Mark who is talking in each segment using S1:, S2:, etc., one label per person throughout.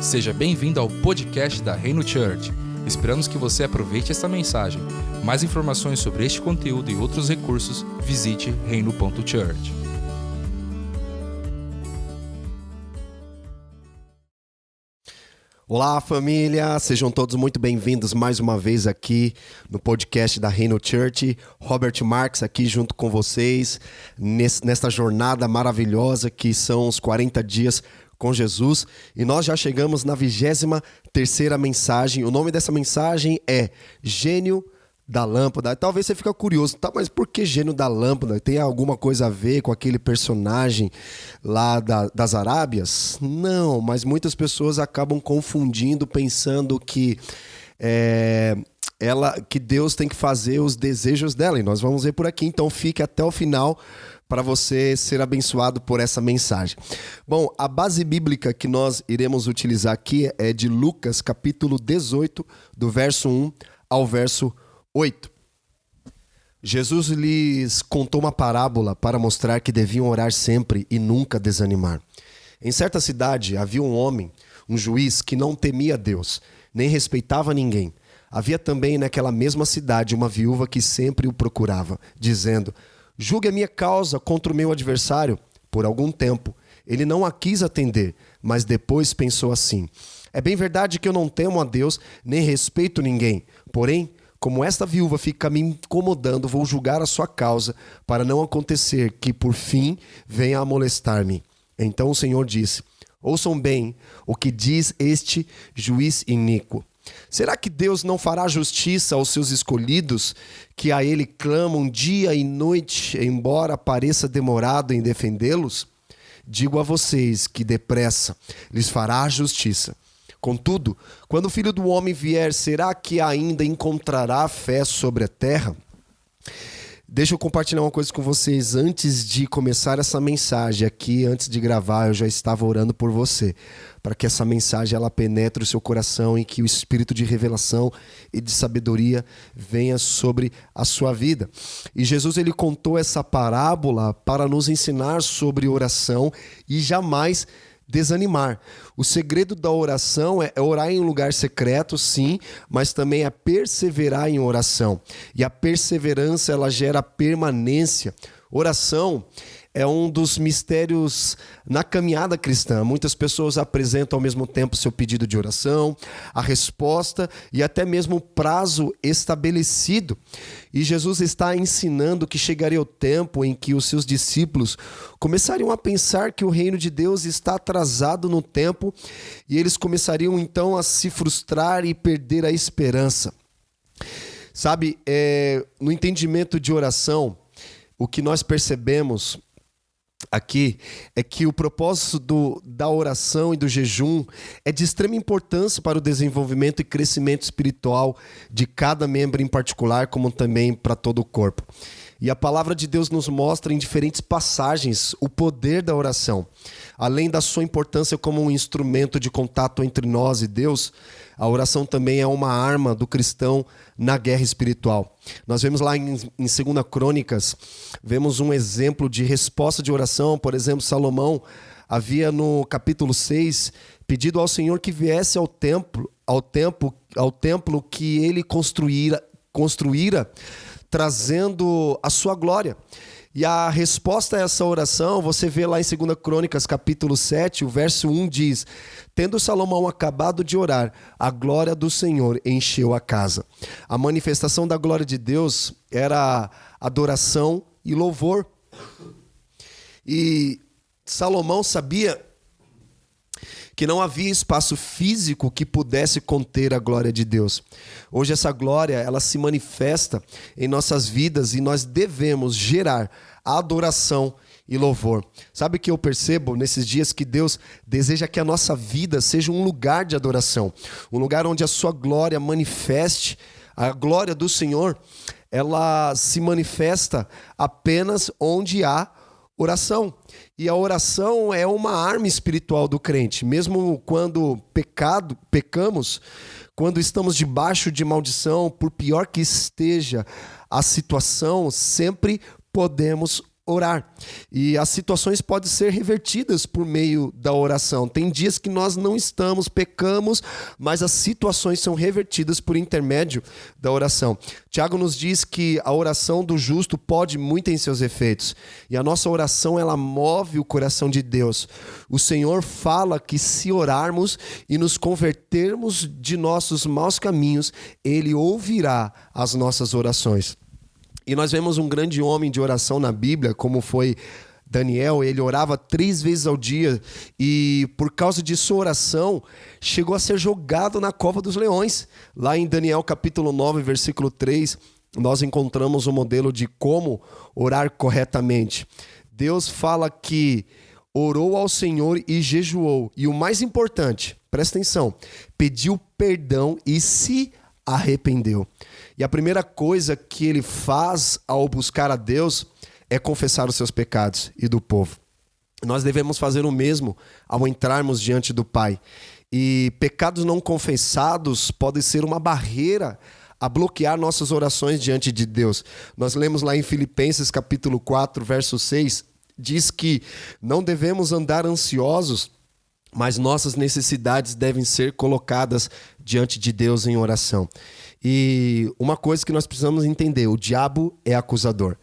S1: Seja bem-vindo ao podcast da Reino Church. Esperamos que você aproveite esta mensagem. Mais informações sobre este conteúdo e outros recursos, visite reino.church.
S2: Olá, família! Sejam todos muito bem-vindos mais uma vez aqui no podcast da Reino Church. Robert Marques aqui junto com vocês nesta jornada maravilhosa que são os 40 dias com Jesus. E nós já chegamos na 23ª mensagem. O nome dessa mensagem é Gênio da Lâmpada. Talvez você fique curioso, tá? Mas por que Gênio da Lâmpada? Tem alguma coisa a ver com aquele personagem lá das Arábias? Não, mas muitas pessoas acabam confundindo, pensando que que Deus tem que fazer os desejos dela. E nós vamos ver por aqui, então fique até o final para você ser abençoado por essa mensagem. Bom, a base bíblica que nós iremos utilizar aqui é de Lucas, capítulo 18, do verso 1 ao verso 8. Jesus lhes contou uma parábola para mostrar que deviam orar sempre e nunca desanimar. Em certa cidade havia um homem, um juiz, que não temia Deus, nem respeitava ninguém. Havia também naquela mesma cidade uma viúva que sempre o procurava, dizendo: julgue a minha causa contra o meu adversário. Por algum tempo, ele não a quis atender, mas depois pensou assim: é bem verdade que eu não temo a Deus, nem respeito ninguém. Porém, como esta viúva fica me incomodando, vou julgar a sua causa, para não acontecer que, por fim, venha a molestar-me. Então o Senhor disse: ouçam bem o que diz este juiz iníquo. Será que Deus não fará justiça aos seus escolhidos, que a Ele clamam dia e noite, embora pareça demorado em defendê-los? Digo a vocês que depressa lhes fará justiça. Contudo, quando o Filho do Homem vier, será que ainda encontrará fé sobre a terra? Deixa eu compartilhar uma coisa com vocês. Antes de começar essa mensagem aqui, antes de gravar, eu já estava orando por você, para que essa mensagem ela penetre o seu coração e que o espírito de revelação e de sabedoria venha sobre a sua vida. E Jesus ele contou essa parábola para nos ensinar sobre oração e jamais desanimar. O segredo da oração é orar em um lugar secreto, sim, mas também é perseverar em oração. E a perseverança, ela gera permanência. Oração é um dos mistérios na caminhada cristã. Muitas pessoas apresentam ao mesmo tempo seu pedido de oração, a resposta e até mesmo o prazo estabelecido. E Jesus está ensinando que chegaria o tempo em que os seus discípulos começariam a pensar que o reino de Deus está atrasado no tempo e eles começariam então a se frustrar e perder a esperança. Sabe, no entendimento de oração, o que nós percebemos aqui é que o propósito da oração e do jejum é de extrema importância para o desenvolvimento e crescimento espiritual de cada membro em particular, como também para todo o corpo. E a palavra de Deus nos mostra em diferentes passagens o poder da oração. Além da sua importância como um instrumento de contato entre nós e Deus, a oração também é uma arma do cristão na guerra espiritual. Nós vemos lá em 2 Crônicas, vemos um exemplo de resposta de oração. Por exemplo, Salomão havia no capítulo 6 pedido ao Senhor que viesse ao templo que ele construíra trazendo a sua glória. E a resposta a essa oração, você vê lá em 2 Crônicas, capítulo 7, o verso 1 diz: tendo Salomão acabado de orar, a glória do Senhor encheu a casa. A manifestação da glória de Deus era adoração e louvor. E Salomão sabia que não havia espaço físico que pudesse conter a glória de Deus. Hoje essa glória, ela se manifesta em nossas vidas e nós devemos gerar adoração e louvor. Sabe o que eu percebo nesses dias? Que Deus deseja que a nossa vida seja um lugar de adoração, um lugar onde a sua glória manifeste. A glória do Senhor, ela se manifesta apenas onde há oração. E a oração é uma arma espiritual do crente. Mesmo quando pecamos, quando estamos debaixo de maldição, por pior que esteja a situação, sempre podemos orar. E as situações podem ser revertidas por meio da oração. Tem dias que nós não estamos, pecamos, mas as situações são revertidas por intermédio da oração. Tiago nos diz que a oração do justo pode muito em seus efeitos. E a nossa oração, ela move o coração de Deus. O Senhor fala que se orarmos e nos convertermos de nossos maus caminhos, Ele ouvirá as nossas orações. E nós vemos um grande homem de oração na Bíblia, como foi Daniel. Ele orava 3 vezes ao dia e, por causa de sua oração, chegou a ser jogado na cova dos leões. Lá em Daniel capítulo 9, versículo 3, nós encontramos um modelo de como orar corretamente. Deus fala que orou ao Senhor e jejuou. E o mais importante, presta atenção, pediu perdão e se arrependeu. E a primeira coisa que ele faz ao buscar a Deus é confessar os seus pecados e do povo. Nós devemos fazer o mesmo ao entrarmos diante do Pai. E pecados não confessados podem ser uma barreira a bloquear nossas orações diante de Deus. Nós lemos lá em Filipenses capítulo 4, verso 6, diz que não devemos andar ansiosos, mas nossas necessidades devem ser colocadas diante de Deus em oração. E uma coisa que nós precisamos entender, o diabo é acusador.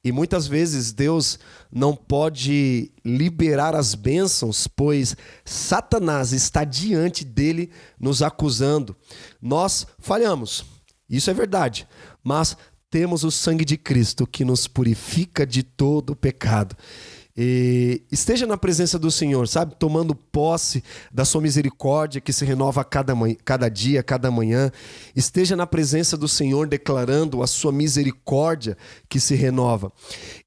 S2: E muitas vezes Deus não pode liberar as bênçãos, pois Satanás está diante dele nos acusando. Nós falhamos, isso é verdade, mas temos o sangue de Cristo que nos purifica de todo o pecado. E esteja na presença do Senhor, sabe? Tomando posse da sua misericórdia que se renova a cada dia, cada manhã. Esteja na presença do Senhor declarando a sua misericórdia que se renova.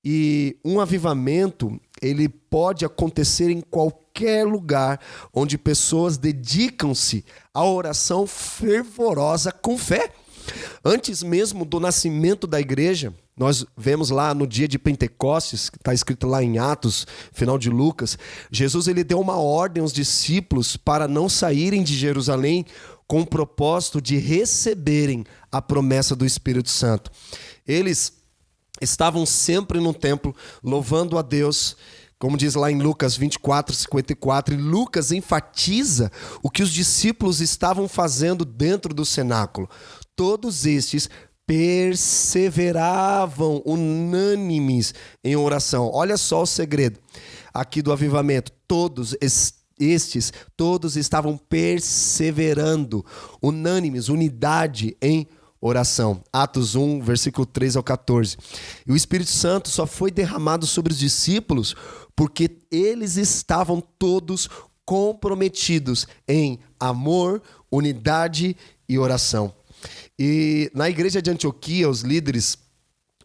S2: E um avivamento, ele pode acontecer em qualquer lugar onde pessoas dedicam-se à oração fervorosa com fé. Antes mesmo do nascimento da igreja, nós vemos lá no dia de Pentecostes, que está escrito lá em Atos, final de Lucas, Jesus ele deu uma ordem aos discípulos para não saírem de Jerusalém com o propósito de receberem a promessa do Espírito Santo. Eles estavam sempre no templo, louvando a Deus, como diz lá em Lucas 24, 54, e Lucas enfatiza o que os discípulos estavam fazendo dentro do cenáculo. Todos estes perseveravam unânimes em oração. Olha só o segredo aqui do avivamento. Todos estavam perseverando, unânimes, unidade em oração. Atos 1, versículo 3 ao 14. E o Espírito Santo só foi derramado sobre os discípulos porque eles estavam todos comprometidos em amor, unidade e oração. E na igreja de Antioquia, os líderes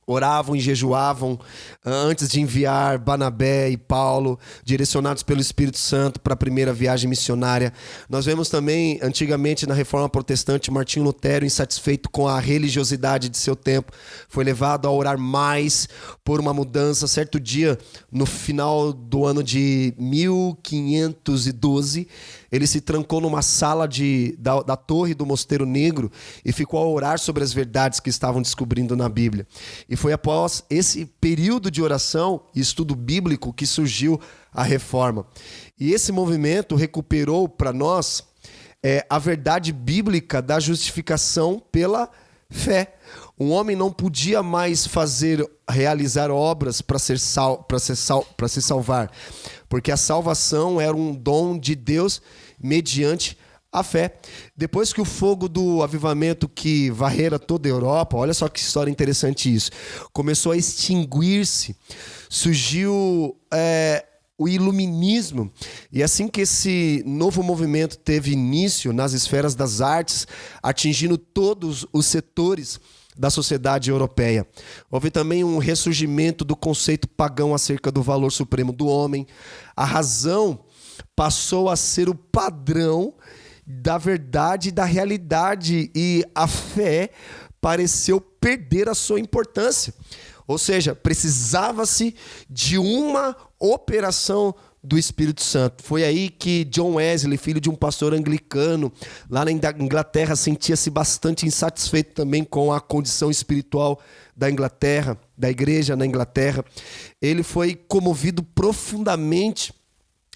S2: oravam e jejuavam antes de enviar Barnabé e Paulo, direcionados pelo Espírito Santo para a primeira viagem missionária. Nós vemos também, antigamente, na Reforma Protestante, Martinho Lutero, insatisfeito com a religiosidade de seu tempo, foi levado a orar mais por uma mudança. Certo dia, no final do ano de 1512, ele se trancou numa sala da torre do Mosteiro Negro e ficou a orar sobre as verdades que estavam descobrindo na Bíblia. E foi após esse período de oração e estudo bíblico que surgiu a Reforma. E esse movimento recuperou para nós a verdade bíblica da justificação pela fé. Um homem não podia mais realizar obras para se salvar, porque a salvação era um dom de Deus mediante a fé. Depois que o fogo do avivamento que varrera toda a Europa, olha só que história interessante isso, começou a extinguir-se, surgiu o iluminismo. E assim que esse novo movimento teve início nas esferas das artes, atingindo todos os setores da sociedade europeia. Houve também um ressurgimento do conceito pagão acerca do valor supremo do homem. A razão passou a ser o padrão da verdade e da realidade, e a fé pareceu perder a sua importância. Ou seja, precisava-se de uma operação do Espírito Santo. Foi aí que John Wesley, filho de um pastor anglicano, lá na Inglaterra, sentia-se bastante insatisfeito também com a condição espiritual da Inglaterra, da igreja na Inglaterra, ele foi comovido profundamente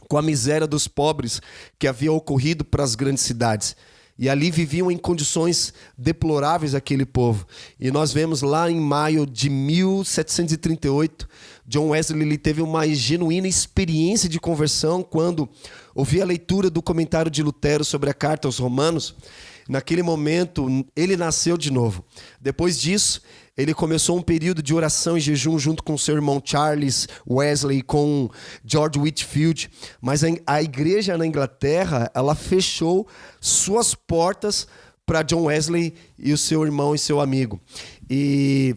S2: com a miséria dos pobres que havia ocorrido para as grandes cidades. E ali viviam em condições deploráveis aquele povo. E nós vemos lá em maio de 1738, John Wesley ele teve uma genuína experiência de conversão quando ouviu a leitura do comentário de Lutero sobre a carta aos Romanos. Naquele momento, ele nasceu de novo. Depois disso, ele começou um período de oração e jejum junto com seu irmão Charles Wesley, com George Whitefield. Mas a igreja na Inglaterra, ela fechou suas portas para John Wesley e o seu irmão e seu amigo. E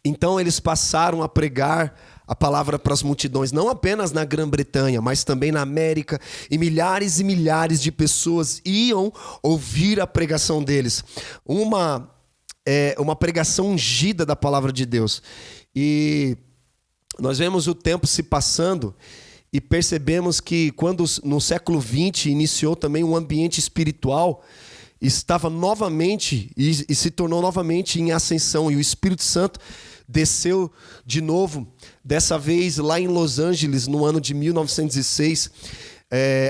S2: então eles passaram a pregar a palavra para as multidões, não apenas na Grã-Bretanha, mas também na América, e milhares de pessoas iam ouvir a pregação deles. Uma pregação ungida da palavra de Deus. E nós vemos o tempo se passando e percebemos que quando no século XX iniciou também um ambiente espiritual, estava novamente e se tornou novamente em ascensão, e o Espírito Santo desceu de novo, dessa vez lá em Los Angeles, no ano de 1906.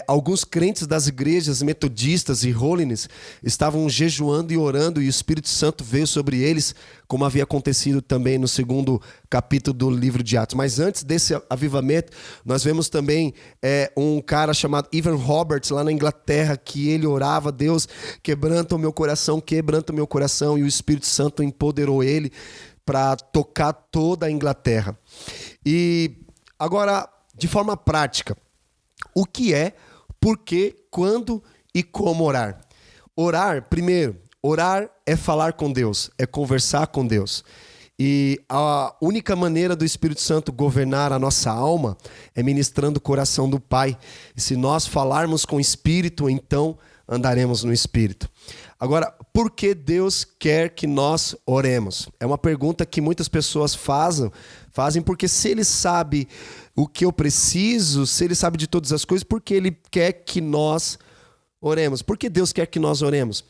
S2: Alguns crentes das igrejas metodistas e holiness estavam jejuando e orando, e o Espírito Santo veio sobre eles, como havia acontecido também no segundo capítulo do livro de Atos. Mas antes desse avivamento, nós vemos também um cara chamado Evan Roberts lá na Inglaterra, que ele orava: Deus, quebranta o meu coração, e o Espírito Santo empoderou ele para tocar toda a Inglaterra. E agora, de forma prática, o que é, por quê, quando e como orar? Orar, primeiro, orar é falar com Deus, é conversar com Deus. E a única maneira do Espírito Santo governar a nossa alma é ministrando o coração do Pai. E se nós falarmos com o Espírito, então andaremos no Espírito. Agora, por que Deus quer que nós oremos? É uma pergunta que muitas pessoas fazem porque se Ele sabe o que eu preciso, se Ele sabe de todas as coisas, por que Ele quer que nós oremos? Por que Deus quer que nós oremos?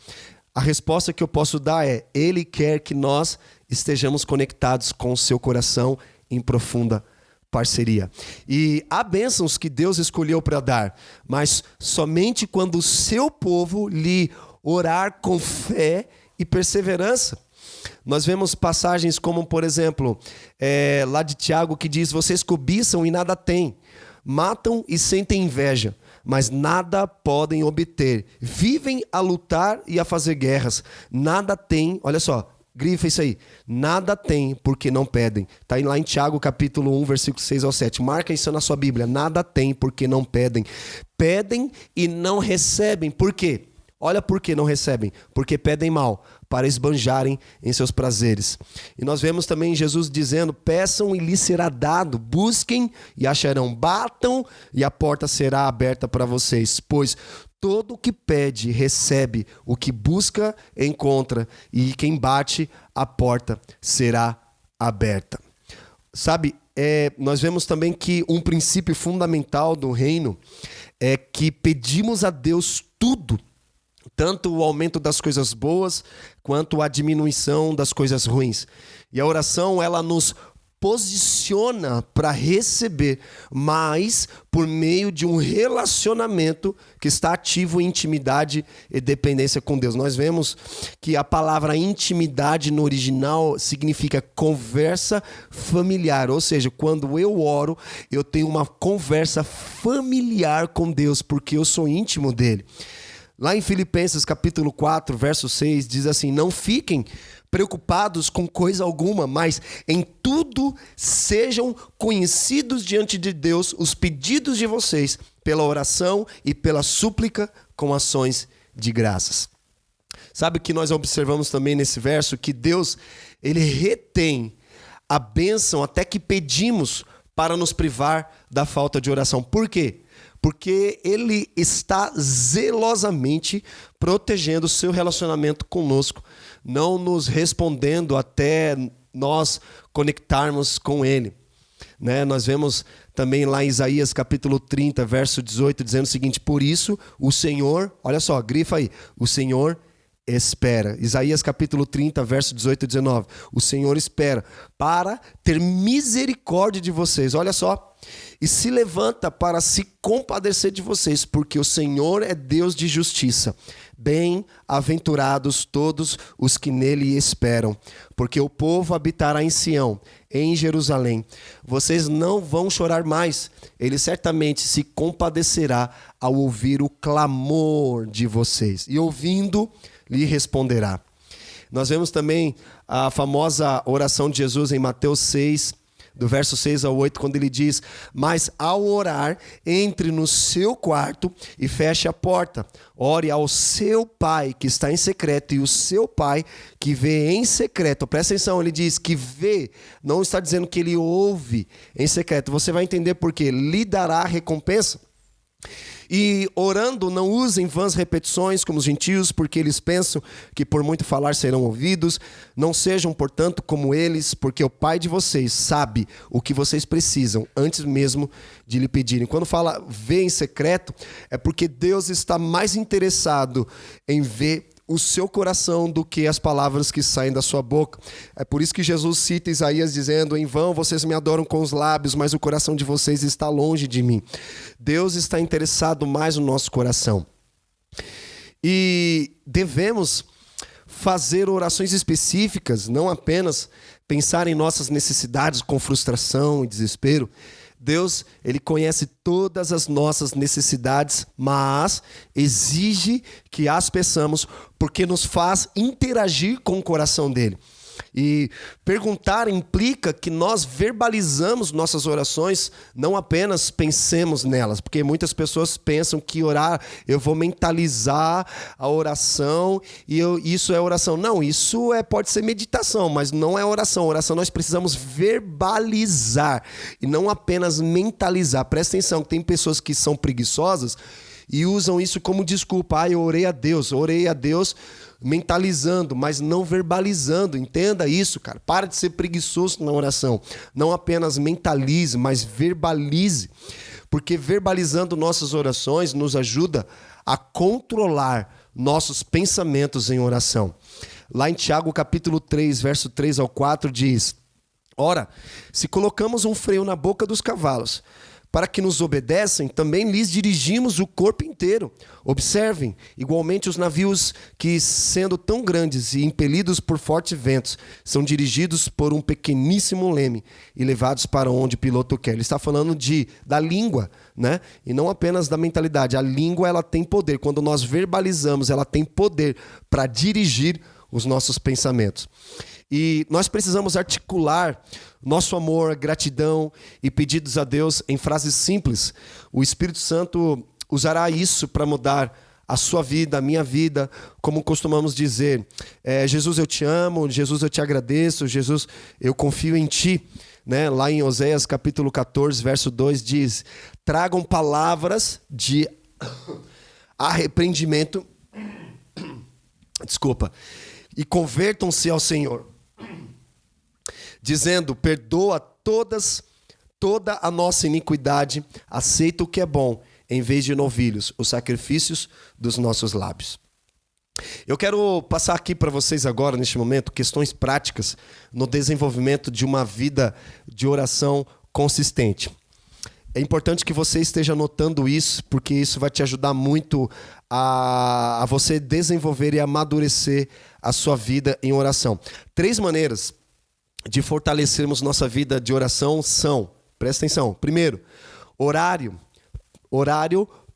S2: A resposta que eu posso dar é: Ele quer que nós estejamos conectados com o seu coração em profunda parceria. E há bênçãos que Deus escolheu para dar, mas somente quando o seu povo lhe orar com fé e perseverança. Nós vemos passagens como, por exemplo, lá de Tiago, que diz: vocês cobiçam e nada têm, matam e sentem inveja, mas nada podem obter. Vivem a lutar e a fazer guerras, nada têm, olha só, grifa isso aí, nada tem porque não pedem. Está lá em Tiago capítulo 1, versículo 6 ao 7. Marca isso na sua Bíblia. Nada tem porque não pedem. Pedem e não recebem. Por quê? Olha por que não recebem. Porque pedem mal, para esbanjarem em seus prazeres. E nós vemos também Jesus dizendo: peçam e lhes será dado, busquem e acharão, batam e a porta será aberta para vocês. Pois todo o que pede, recebe, o que busca, encontra, e quem bate, a porta será aberta. Sabe, nós vemos também que um princípio fundamental do reino é que pedimos a Deus tudo, tanto o aumento das coisas boas, quanto a diminuição das coisas ruins. E a oração, ela nos posiciona para receber, mas por meio de um relacionamento que está ativo em intimidade e dependência com Deus. Nós vemos que a palavra intimidade no original significa conversa familiar, ou seja, quando eu oro, eu tenho uma conversa familiar com Deus, porque eu sou íntimo dele. Lá em Filipenses capítulo 4, verso 6, diz assim: não fiquem preocupados com coisa alguma, mas em tudo sejam conhecidos diante de Deus os pedidos de vocês pela oração e pela súplica com ações de graças. Sabe que nós observamos também nesse verso que Deus, ele retém a bênção até que pedimos para nos privar da falta de oração. Por quê? Porque ele está zelosamente protegendo o seu relacionamento conosco, não nos respondendo até nós conectarmos com ele. Nós vemos também lá em Isaías capítulo 30, verso 18, dizendo o seguinte: por isso o Senhor, olha só, grifa aí, o Senhor espera. Isaías capítulo 30, verso 18 e 19. O Senhor espera para ter misericórdia de vocês. Olha só. E se levanta para se compadecer de vocês, porque o Senhor é Deus de justiça. Bem-aventurados todos os que nele esperam, porque o povo habitará em Sião, em Jerusalém. Vocês não vão chorar mais. Ele certamente se compadecerá ao ouvir o clamor de vocês. E ouvindo, lhe responderá. Nós vemos também a famosa oração de Jesus em Mateus 6, do verso 6 ao 8, quando ele diz: mas ao orar, entre no seu quarto e feche a porta. Ore ao seu pai que está em secreto, e o seu pai que vê em secreto. Presta atenção, ele diz que vê, não está dizendo que ele ouve em secreto. Você vai entender por quê. Lhe dará recompensa. E orando, não usem vãs repetições como os gentios, porque eles pensam que por muito falar serão ouvidos. Não sejam, portanto, como eles, porque o Pai de vocês sabe o que vocês precisam, antes mesmo de lhe pedirem. Quando fala ver em secreto, é porque Deus está mais interessado em ver o seu coração do que as palavras que saem da sua boca. É por isso que Jesus cita Isaías dizendo: em vão vocês me adoram com os lábios, mas o coração de vocês está longe de mim. Deus está interessado mais no nosso coração. E devemos fazer orações específicas, não apenas pensar em nossas necessidades com frustração e desespero. Deus, ele conhece todas as nossas necessidades, mas exige que as peçamos, porque nos faz interagir com o coração dele. E perguntar implica que nós verbalizamos nossas orações, não apenas pensemos nelas, porque muitas pessoas pensam que orar, eu vou mentalizar a oração e isso é oração. Não, isso pode ser meditação, mas não é oração. Oração nós precisamos verbalizar e não apenas mentalizar. Presta atenção, que tem pessoas que são preguiçosas e usam isso como desculpa. Eu orei a Deus mentalizando, mas não verbalizando. Entenda isso, cara. Para de ser preguiçoso na oração. Não apenas mentalize, mas verbalize. Porque verbalizando nossas orações nos ajuda a controlar nossos pensamentos em oração. Lá em Tiago capítulo 3, verso 3 ao 4 diz: ora, se colocamos um freio na boca dos cavalos, para que nos obedecem, também lhes dirigimos o corpo inteiro. Observem, igualmente, os navios que, sendo tão grandes e impelidos por fortes ventos, são dirigidos por um pequeníssimo leme e levados para onde o piloto quer. Ele está falando da língua, né? E não apenas da mentalidade. A língua, ela tem poder. Quando nós verbalizamos, ela tem poder para dirigir os nossos pensamentos. E nós precisamos articular nosso amor, gratidão e pedidos a Deus em frases simples. O Espírito Santo usará isso para mudar a sua vida, a minha vida, como costumamos dizer. Jesus, eu te amo. Jesus, eu te agradeço. Jesus, eu confio em ti. Né? Lá em Oséias capítulo 14, verso 2 diz: tragam palavras de arrependimento, e convertam-se ao Senhor, dizendo: perdoa toda a nossa iniquidade, aceita o que é bom, em vez de novilhos, os sacrifícios dos nossos lábios. Eu quero passar aqui para vocês agora, neste momento, questões práticas no desenvolvimento de uma vida de oração consistente. É importante que você esteja anotando isso, porque isso vai te ajudar muito a você desenvolver e amadurecer a sua vida em oração. 3 maneiras de fortalecermos nossa vida de oração são, presta atenção, primeiro, horário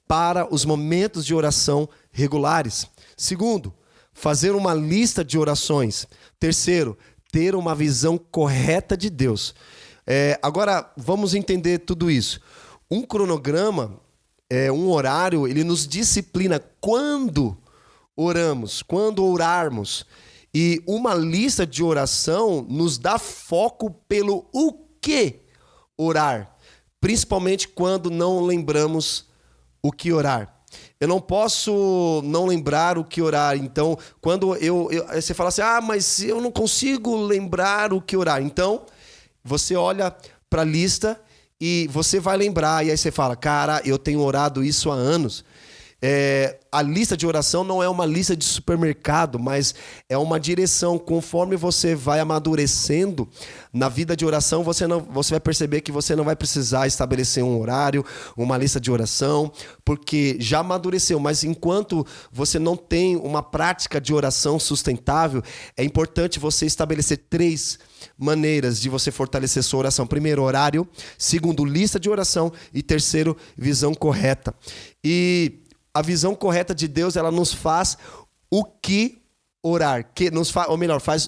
S2: para os momentos de oração regulares. Segundo, fazer uma lista de orações. Terceiro, ter uma visão correta de Deus. Agora, vamos entender tudo isso. Um cronograma, um horário, ele nos disciplina quando oramos, quando orarmos. E uma lista de oração nos dá foco pelo o que orar, principalmente quando não lembramos o que orar. Eu não posso não lembrar o que orar. Então, quando você fala assim, mas eu não consigo lembrar o que orar. Então, você olha para a lista e você vai lembrar. E aí você fala, cara, eu tenho orado isso há anos. A lista de oração não é uma lista de supermercado, mas é uma direção. Conforme você vai amadurecendo na vida de oração, você vai perceber que você não vai precisar estabelecer um horário, uma lista de oração, porque já amadureceu. Mas enquanto você não tem uma prática de oração sustentável, é importante você estabelecer 3 maneiras de você fortalecer sua oração. Primeiro, horário. Segundo, lista de oração. E terceiro, visão correta. E a visão correta de Deus, ela nos faz o que orar,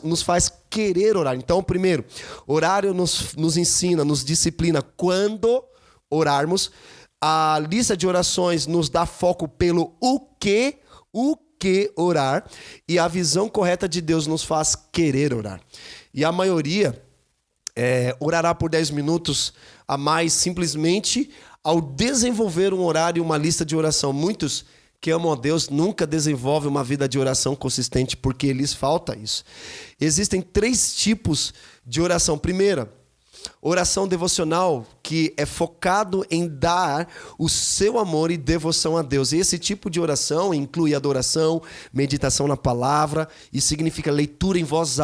S2: nos faz querer orar. Então, primeiro, horário nos ensina, nos disciplina quando orarmos. A lista de orações nos dá foco pelo o que orar. E a visão correta de Deus nos faz querer orar. E a maioria orará por 10 minutos a mais simplesmente ao desenvolver um horário e uma lista de oração. Muitos que amam a Deus nunca desenvolvem uma vida de oração consistente porque lhes falta isso. Existem 3 tipos de oração. Primeira, oração devocional, que é focado em dar o seu amor e devoção a Deus. E esse tipo de oração inclui adoração, meditação na palavra, e significa leitura em voz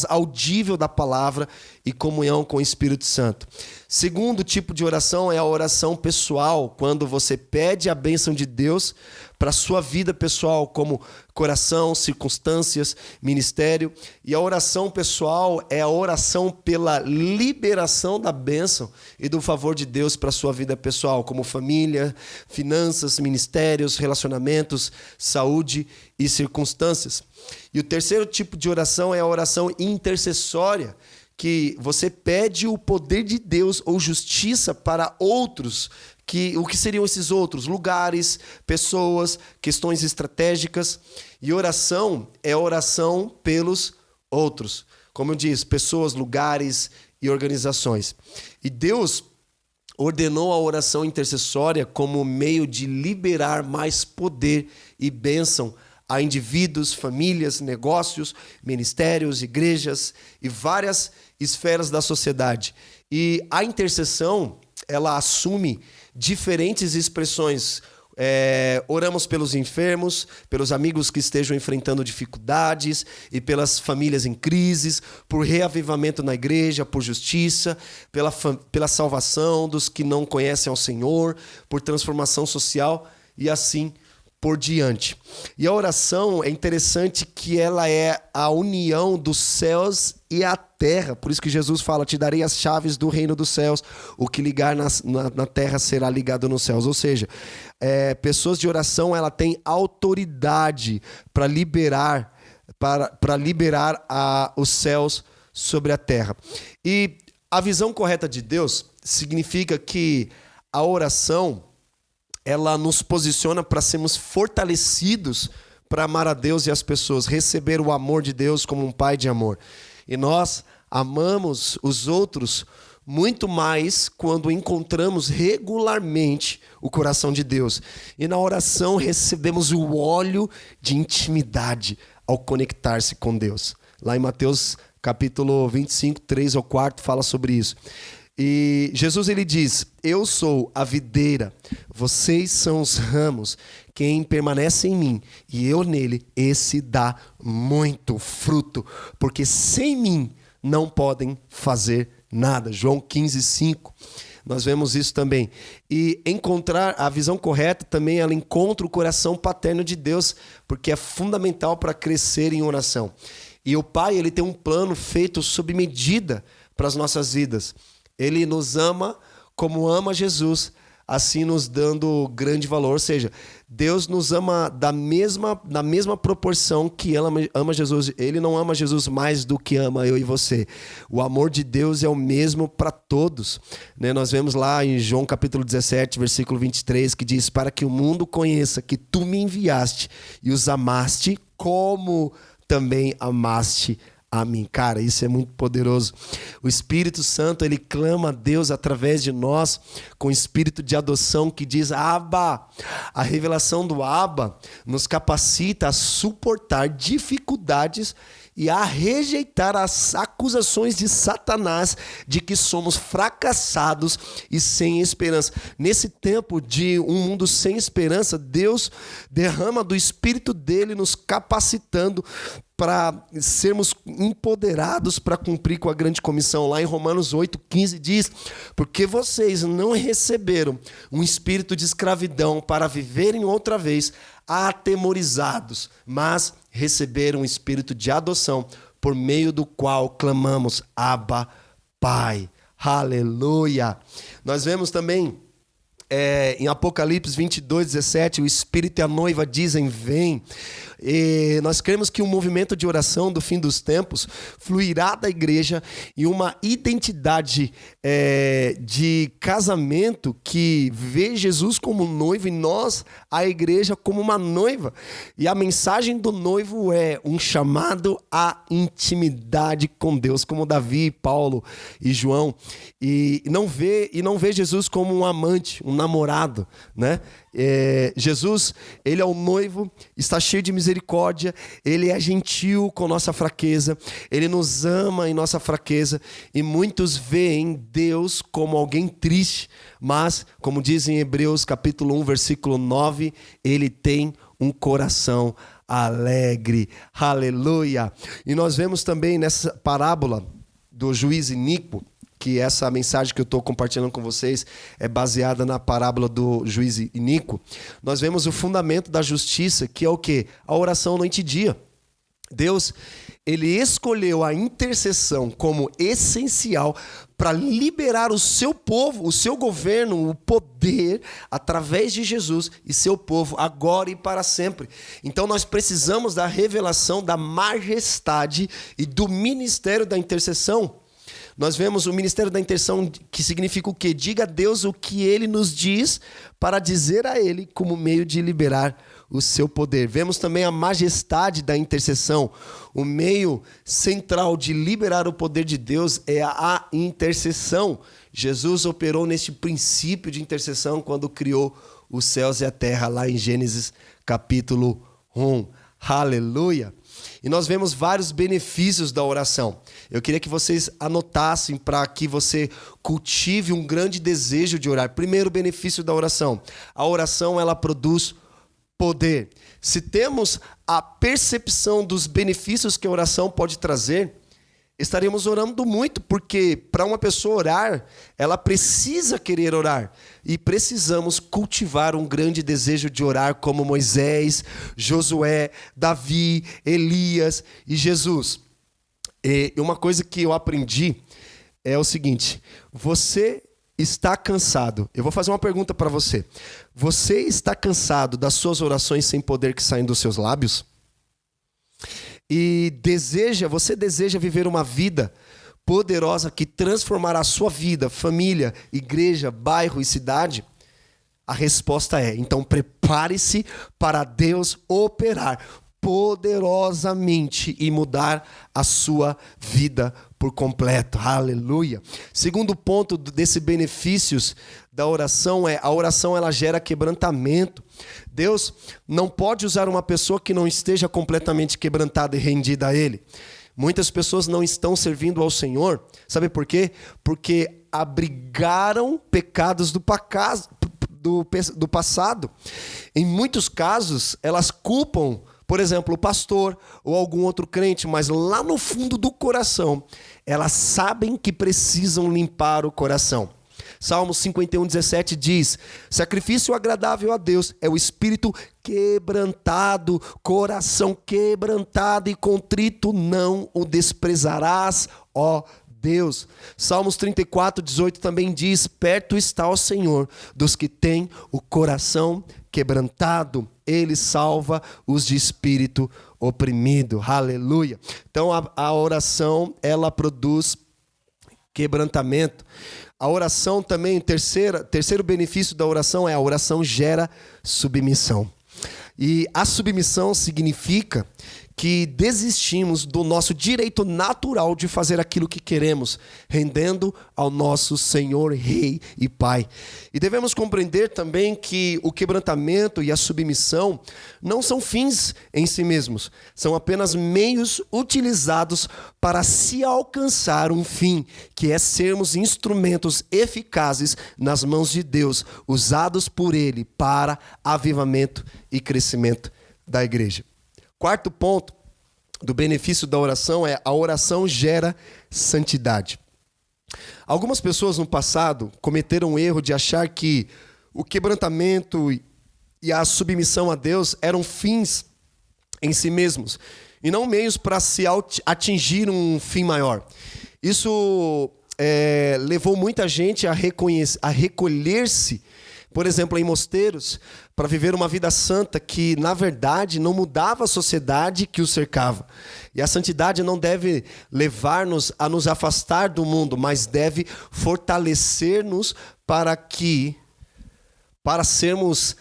S2: audível da palavra e comunhão com o Espírito Santo. Segundo tipo de oração é a oração pessoal, quando você pede a bênção de Deus para a sua vida pessoal, como coração, circunstâncias, ministério. E a oração pessoal é a oração pela liberação da bênção e do favor de Deus para a sua vida pessoal, como família, finanças, ministérios, relacionamentos, saúde e circunstâncias. E o terceiro tipo de oração é a oração intercessória, que você pede o poder de Deus ou justiça para outros. O que seriam esses outros? Lugares, pessoas, questões estratégicas. E oração é oração pelos outros. Como eu disse, pessoas, lugares e organizações. E Deus ordenou a oração intercessória como meio de liberar mais poder e bênção a indivíduos, famílias, negócios, ministérios, igrejas e várias esferas da sociedade. E a intercessão, ela assume diferentes expressões. Oramos pelos enfermos, pelos amigos que estejam enfrentando dificuldades e pelas famílias em crises, por reavivamento na igreja, por justiça, pela salvação dos que não conhecem ao Senhor, por transformação social e assim por diante. E a oração é interessante que ela é a união dos céus e a terra. Por isso que Jesus fala, te darei as chaves do reino dos céus. O que ligar na terra será ligado nos céus. Ou seja, pessoas de oração, ela tem autoridade para liberar os céus sobre a terra. E a visão correta de Deus significa que a oração, ela nos posiciona para sermos fortalecidos para amar a Deus e as pessoas, receber o amor de Deus como um pai de amor. E nós amamos os outros muito mais quando encontramos regularmente o coração de Deus. E na oração recebemos o óleo de intimidade ao conectar-se com Deus. Lá em Mateus capítulo 25, 3 ou 4 fala sobre isso. E Jesus, ele diz, eu sou a videira, vocês são os ramos, quem permanece em mim e eu nele, esse dá muito fruto, porque sem mim não podem fazer nada. João 15, 5, nós vemos isso também. E encontrar a visão correta também, ela encontra o coração paterno de Deus, porque é fundamental para crescer em oração. E o Pai, ele tem um plano feito sob medida para as nossas vidas. Ele nos ama como ama Jesus, assim nos dando grande valor. Ou seja, Deus nos ama na mesma proporção que Ele ama Jesus. Ele não ama Jesus mais do que ama eu e você. O amor de Deus é o mesmo para todos. Nós vemos lá em João capítulo 17, versículo 23, que diz, para que o mundo conheça que tu me enviaste e os amaste como também amaste a mim. Cara, isso é muito poderoso. O Espírito Santo, ele clama a Deus através de nós com o espírito de adoção que diz Abba. A revelação do Abba nos capacita a suportar dificuldades e a rejeitar as acusações de Satanás de que somos fracassados e sem esperança. Nesse tempo de um mundo sem esperança, Deus derrama do Espírito dele nos capacitando para sermos empoderados para cumprir com a grande comissão. Lá em Romanos 8,15 diz: porque vocês não receberam um espírito de escravidão para viverem outra vez atemorizados, mas receberam um espírito de adoção, por meio do qual clamamos: Abba, Pai. Aleluia! Nós vemos também em Apocalipse 22:17, o Espírito e a noiva dizem: vem. E nós cremos que um movimento de oração do fim dos tempos fluirá da igreja e uma identidade de casamento que vê Jesus como noivo e nós, a igreja, como uma noiva. E a mensagem do noivo é um chamado à intimidade com Deus, como Davi, Paulo e João. E não vê Jesus como um amante, um namorado, né? Jesus, ele é o noivo, está cheio de misericórdia, ele é gentil com nossa fraqueza, ele nos ama em nossa fraqueza, e muitos veem Deus como alguém triste, mas, como diz em Hebreus capítulo 1, versículo 9, ele tem um coração alegre. Aleluia! E nós vemos também nessa parábola do juiz iníquo, que essa mensagem que eu estou compartilhando com vocês é baseada na parábola do juiz iníquo. Nós vemos o fundamento da justiça, que é o quê? A oração noite e dia. Deus, ele escolheu a intercessão como essencial para liberar o seu povo, o seu governo, o poder, através de Jesus e seu povo, agora e para sempre. Então nós precisamos da revelação da majestade e do ministério da intercessão. Nós vemos o ministério da intercessão, que significa o quê? Diga a Deus o que ele nos diz para dizer a ele como meio de liberar o seu poder. Vemos também a majestade da intercessão. O meio central de liberar o poder de Deus é a intercessão. Jesus operou neste princípio de intercessão quando criou os céus e a terra, lá em Gênesis capítulo 1. Aleluia! E nós vemos vários benefícios da oração. Eu queria que vocês anotassem para que você cultive um grande desejo de orar. Primeiro benefício da oração. A oração, ela produz poder. Se temos a percepção dos benefícios que a oração pode trazer, estaremos orando muito, porque para uma pessoa orar, ela precisa querer orar. E precisamos cultivar um grande desejo de orar como Moisés, Josué, Davi, Elias e Jesus. E uma coisa que eu aprendi é o seguinte: você está cansado? Eu vou fazer uma pergunta para você. Você está cansado das suas orações sem poder que saem dos seus lábios? E você deseja viver uma vida poderosa que transformará a sua vida, família, igreja, bairro e cidade? A resposta é: então prepare-se para Deus operar poderosamente e mudar a sua vida por completo. Aleluia! Segundo ponto desse benefícios da oração é: a oração, ela gera quebrantamento. Deus não pode usar uma pessoa que não esteja completamente quebrantada e rendida a Ele. Muitas pessoas não estão servindo ao Senhor. Sabe por quê? Porque abrigaram pecados do passado. Em muitos casos, elas culpam, por exemplo, o pastor ou algum outro crente, mas lá no fundo do coração, elas sabem que precisam limpar o coração. Salmos 51:17 diz: sacrifício agradável a Deus é o espírito quebrantado, coração quebrantado e contrito não o desprezarás, ó Deus. Salmos 34:18 também diz: perto está o Senhor dos que têm o coração quebrantado, Ele salva os de espírito oprimido. Aleluia! Então a oração, ela produz quebrantamento. A oração também, terceiro benefício da oração é: a oração gera submissão. E a submissão significa que desistimos do nosso direito natural de fazer aquilo que queremos, rendendo ao nosso Senhor, Rei e Pai. E devemos compreender também que o quebrantamento e a submissão não são fins em si mesmos, são apenas meios utilizados para se alcançar um fim, que é sermos instrumentos eficazes nas mãos de Deus, usados por Ele para avivamento e crescimento da igreja. Quarto ponto do benefício da oração é: a oração gera santidade. Algumas pessoas no passado cometeram o erro de achar que o quebrantamento e a submissão a Deus eram fins em si mesmos e não meios para se atingir um fim maior. Isso levou muita gente a recolher-se, por exemplo, em mosteiros, para viver uma vida santa que, na verdade, não mudava a sociedade que o cercava. E a santidade não deve levar-nos a nos afastar do mundo, mas deve fortalecer-nos para sermos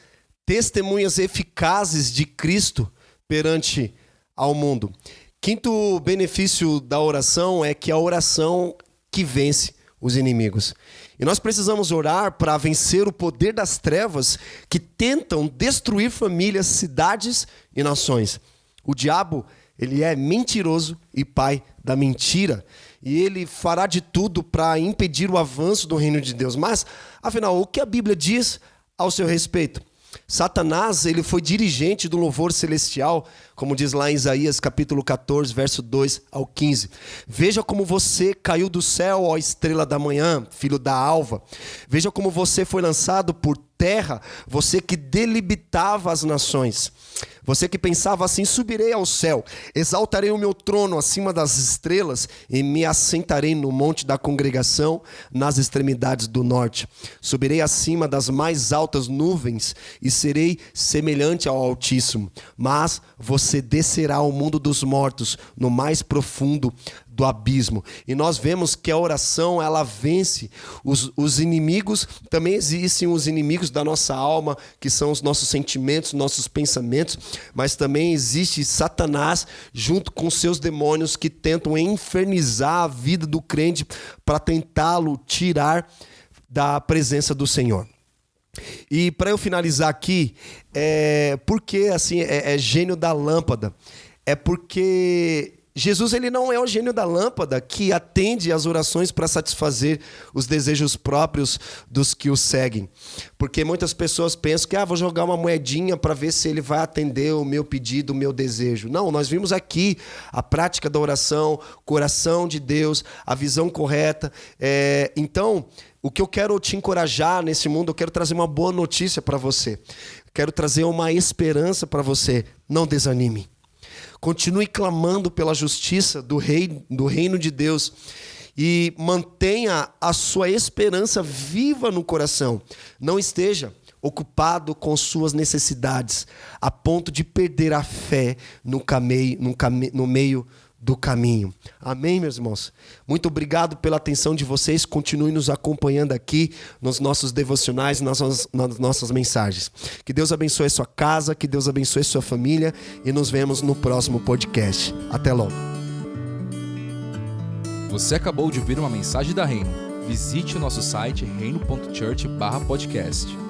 S2: testemunhas eficazes de Cristo perante ao mundo. Quinto benefício da oração é que a oração que vence os inimigos. E nós precisamos orar para vencer o poder das trevas que tentam destruir famílias, cidades e nações. O diabo, ele é mentiroso e pai da mentira. E ele fará de tudo para impedir o avanço do reino de Deus. Mas, afinal, o que a Bíblia diz ao seu respeito? Satanás, ele foi dirigente do louvor celestial, como diz lá em Isaías capítulo 14, verso 2 ao 15. Veja como você caiu do céu, ó estrela da manhã, filho da alva. Veja como você foi lançado por terra, você que delimitava as nações. Você que pensava assim: subirei ao céu, exaltarei o meu trono acima das estrelas e me assentarei no monte da congregação nas extremidades do norte. Subirei acima das mais altas nuvens e serei semelhante ao Altíssimo. Mas você descerá ao mundo dos mortos, no mais profundo do abismo. E nós vemos que a oração, ela vence os inimigos. Também existem os inimigos da nossa alma, que são os nossos sentimentos, nossos pensamentos, mas também existe Satanás junto com seus demônios que tentam infernizar a vida do crente para tentá-lo tirar da presença do Senhor. E para eu finalizar aqui, porque assim é gênio da lâmpada, é porque Jesus, ele não é o gênio da lâmpada que atende às orações para satisfazer os desejos próprios dos que o seguem. Porque muitas pessoas pensam que vou jogar uma moedinha para ver se ele vai atender o meu pedido, o meu desejo. Não, nós vimos aqui a prática da oração, o coração de Deus, a visão correta. Então, o que eu quero te encorajar nesse mundo, eu quero trazer uma boa notícia para você. Quero trazer uma esperança para você. Não desanime. Continue clamando pela justiça do reino de Deus e mantenha a sua esperança viva no coração. Não esteja ocupado com suas necessidades, a ponto de perder a fé no meio do caminho. Amém, meus irmãos? Muito obrigado pela atenção de vocês. Continue nos acompanhando aqui nos nossos devocionais, nas nossas mensagens. Que Deus abençoe a sua casa, que Deus abençoe a sua família e nos vemos no próximo podcast. Até logo.
S1: Você acabou de ouvir uma mensagem da Reino. Visite o nosso site reino.church/podcast.